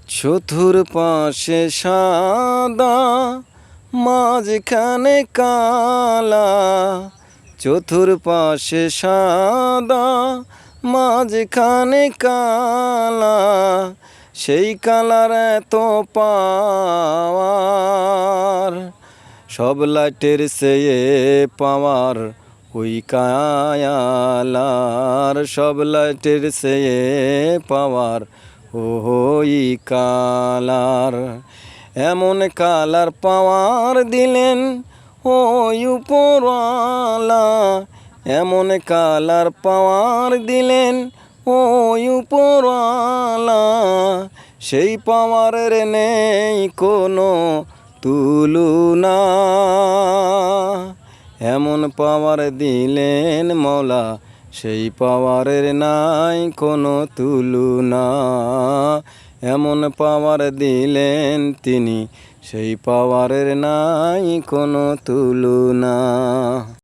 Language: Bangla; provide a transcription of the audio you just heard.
চতুর্পাশে সাদা, মাঝখানে কালা। চতুর্পাশে সাদা, মাঝখানে কালা। সেই কালার এত পাওয়ার, সব লাইটের চেয়ে পাওয়ার ওই কায়ালার। সব লাইটের চেয়ে পাওয়ার ওই কালার। এমন কালার পাওয়ার দিলেন ওই উপরওয়ালা। এমন কালার পাওয়ার দিলেন ওই উপরওয়ালা। সেই পাওয়ারের নেই কোনো তুলনা। এমন পাওয়ার দিলেন মওলা, সেই পাওয়ারের নাই কোনো তুলনা। এমন পাওয়ার দিলেন তিনি, সেই পাওয়ারের নাই কোনো তুলনা।